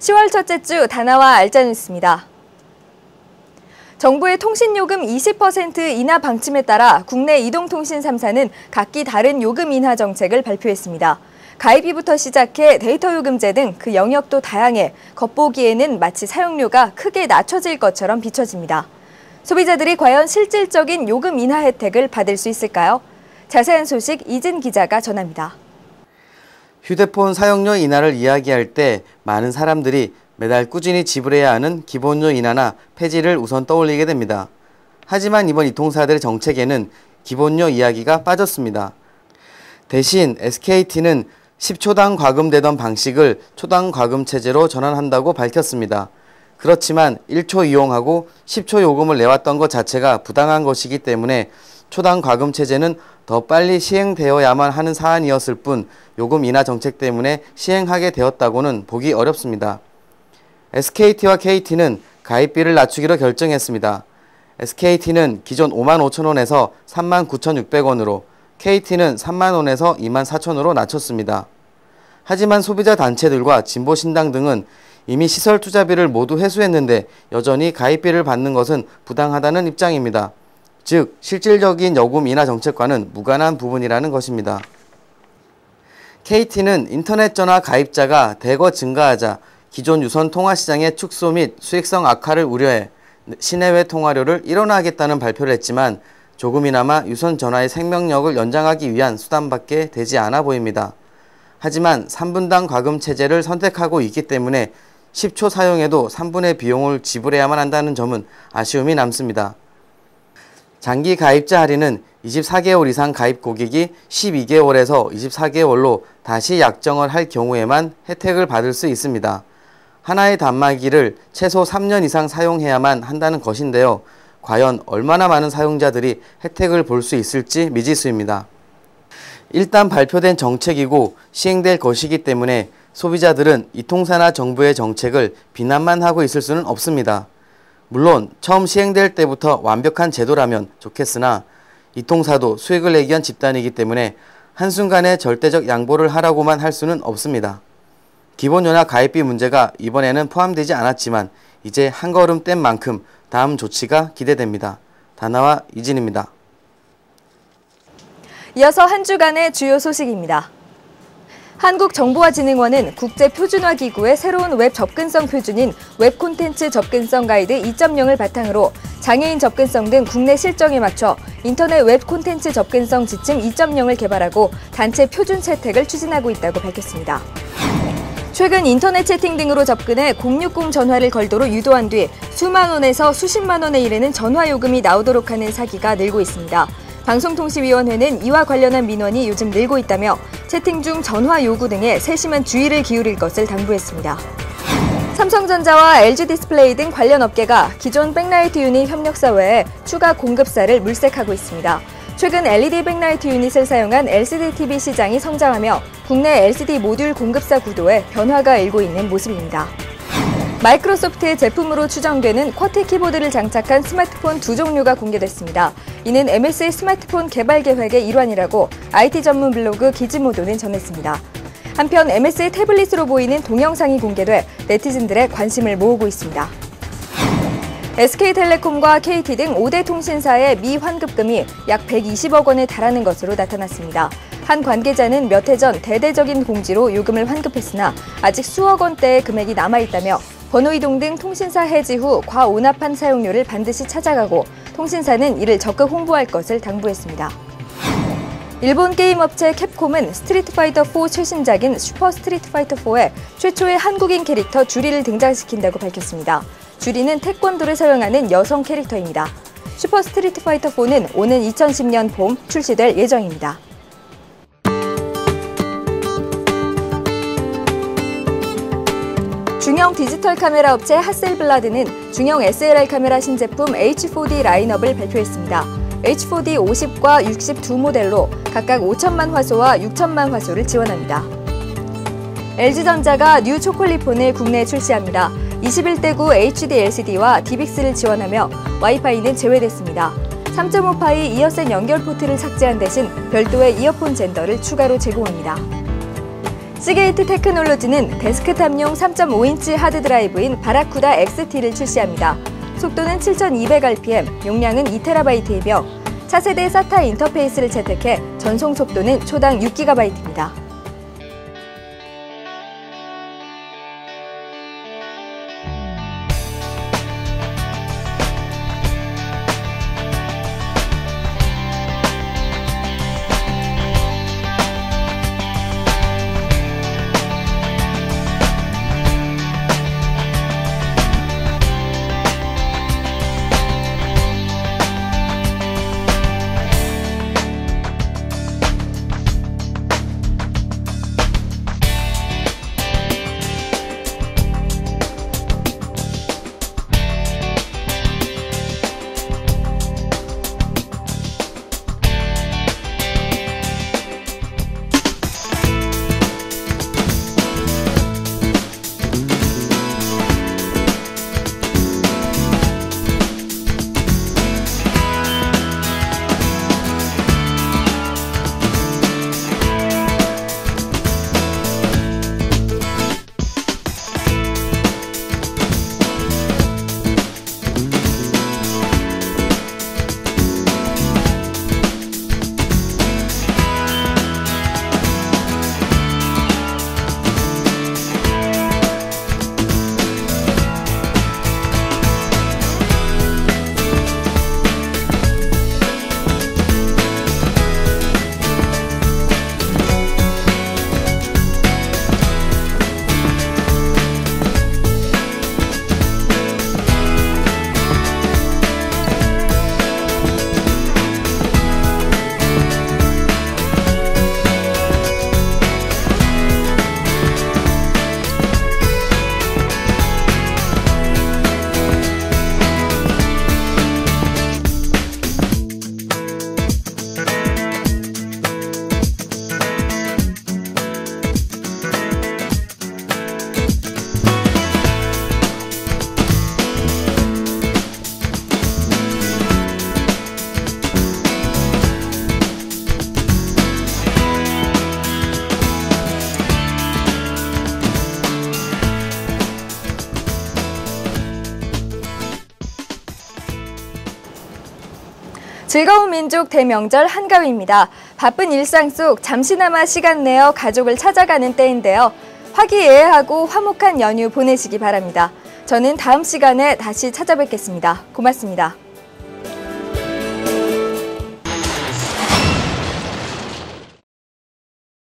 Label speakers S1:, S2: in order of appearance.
S1: 10월 첫째 주 다나와 알짜 뉴스입니다. 정부의 통신요금 20% 인하 방침에 따라 국내 이동통신 3사는 각기 다른 요금 인하 정책을 발표했습니다. 가입비부터 시작해 데이터 요금제 등 그 영역도 다양해 겉보기에는 마치 사용료가 크게 낮춰질 것처럼 비춰집니다. 소비자들이 과연 실질적인 요금 인하 혜택을 받을 수 있을까요? 자세한 소식 이진 기자가 전합니다.
S2: 휴대폰 사용료 인하를 이야기할 때 많은 사람들이 매달 꾸준히 지불해야 하는 기본료 인하나 폐지를 우선 떠올리게 됩니다. 하지만 이번 이통사들의 정책에는 기본료 이야기가 빠졌습니다. 대신 SKT는 10초당 과금되던 방식을 초당 과금 체제로 전환한다고 밝혔습니다. 그렇지만 1초 이용하고 10초 요금을 내왔던 것 자체가 부당한 것이기 때문에 초당 과금 체제는 더 빨리 시행되어야만 하는 사안이었을 뿐 요금 인하 정책 때문에 시행하게 되었다고는 보기 어렵습니다. SKT와 KT는 가입비를 낮추기로 결정했습니다. SKT는 기존 55,000원에서 39,600원으로 KT는 30,000원에서 24,000원으로 낮췄습니다. 하지만 소비자 단체들과 진보신당 등은 이미 시설 투자비를 모두 회수했는데 여전히 가입비를 받는 것은 부당하다는 입장입니다. 즉, 실질적인 요금 인하 정책과는 무관한 부분이라는 것입니다. KT는 인터넷 전화 가입자가 대거 증가하자 기존 유선 통화 시장의 축소 및 수익성 악화를 우려해 시내외 통화료를 일원화하겠다는 발표를 했지만 조금이나마 유선 전화의 생명력을 연장하기 위한 수단밖에 되지 않아 보입니다. 하지만 3분당 과금 체제를 선택하고 있기 때문에 10초 사용에도 3분의 비용을 지불해야만 한다는 점은 아쉬움이 남습니다. 장기 가입자 할인은 24개월 이상 가입 고객이 12개월에서 24개월로 다시 약정을 할 경우에만 혜택을 받을 수 있습니다. 하나의 단말기를 최소 3년 이상 사용해야만 한다는 것인데요. 과연 얼마나 많은 사용자들이 혜택을 볼 수 있을지 미지수입니다. 일단 발표된 정책이고 시행될 것이기 때문에 소비자들은 이통사나 정부의 정책을 비난만 하고 있을 수는 없습니다. 물론 처음 시행될 때부터 완벽한 제도라면 좋겠으나 이통사도 수익을 내기 위한 집단이기 때문에 한순간에 절대적 양보를 하라고만 할 수는 없습니다. 기본료나 가입비 문제가 이번에는 포함되지 않았지만 이제 한 걸음 뗀 만큼 다음 조치가 기대됩니다. 다나와 이진입니다.
S1: 이어서 한 주간의 주요 소식입니다. 한국정보화진흥원은 국제표준화기구의 새로운 웹 접근성 표준인 웹 콘텐츠 접근성 가이드 2.0을 바탕으로 장애인 접근성 등 국내 실정에 맞춰 인터넷 웹 콘텐츠 접근성 지침 2.0을 개발하고 단체 표준 채택을 추진하고 있다고 밝혔습니다. 최근 인터넷 채팅 등으로 접근해 060 전화를 걸도록 유도한 뒤 수만 원에서 수십만 원에 이르는 전화 요금이 나오도록 하는 사기가 늘고 있습니다. 방송통신위원회는 이와 관련한 민원이 요즘 늘고 있다며 채팅 중 전화 요구 등에 세심한 주의를 기울일 것을 당부했습니다. 삼성전자와 LG디스플레이 등 관련 업계가 기존 백라이트 유닛 협력사 외에 추가 공급사를 물색하고 있습니다. 최근 LED 백라이트 유닛을 사용한 LCD TV 시장이 성장하며 국내 LCD 모듈 공급사 구도에 변화가 일고 있는 모습입니다. 마이크로소프트의 제품으로 추정되는 쿼트 키보드를 장착한 스마트폰 2종류가 공개됐습니다. 이는 MS의 스마트폰 개발 계획의 일환이라고 IT 전문 블로그 기즈모도는 전했습니다. 한편 MS의 태블릿으로 보이는 동영상이 공개돼 네티즌들의 관심을 모으고 있습니다. SK텔레콤과 KT 등 5대 통신사의 미환급금이 약 120억 원에 달하는 것으로 나타났습니다. 한 관계자는 몇 해 전 대대적인 공지로 요금을 환급했으나 아직 수억 원대의 금액이 남아있다며 번호이동 등 통신사 해지 후 과오납한 사용료를 반드시 찾아가고 통신사는 이를 적극 홍보할 것을 당부했습니다. 일본 게임 업체 캡콤은 스트리트파이터4 최신작인 슈퍼 스트리트파이터4에 최초의 한국인 캐릭터 주리를 등장시킨다고 밝혔습니다. 주리는 태권도를 사용하는 여성 캐릭터입니다. 슈퍼 스트리트파이터4는 오는 2010년 봄 출시될 예정입니다. 중형 디지털 카메라 업체 하셀블라드는 중형 SLR 카메라 신제품 H4D 라인업을 발표했습니다. H4D 50과 60 두 모델로 각각 5천만 화소와 6천만 화소를 지원합니다. LG전자가 뉴 초콜릿폰을 국내에 출시합니다. 21대구 HD LCD와 DBX를 지원하며 와이파이는 제외됐습니다. 3.5파이 이어셋 연결 포트를 삭제한 대신 별도의 이어폰 젠더를 추가로 제공합니다. 시게이트 테크놀로지는 데스크탑용 3.5인치 하드드라이브인 바라쿠다 XT를 출시합니다. 속도는 7200rpm, 용량은 2TB이며 차세대 SATA 인터페이스를 채택해 전송 속도는 초당 6GB입니다. 즐거운 민족 대명절 한가위입니다. 바쁜 일상 속 잠시나마 시간 내어 가족을 찾아가는 때인데요. 화기애애하고 화목한 연휴 보내시기 바랍니다. 저는 다음 시간에 다시 찾아뵙겠습니다. 고맙습니다.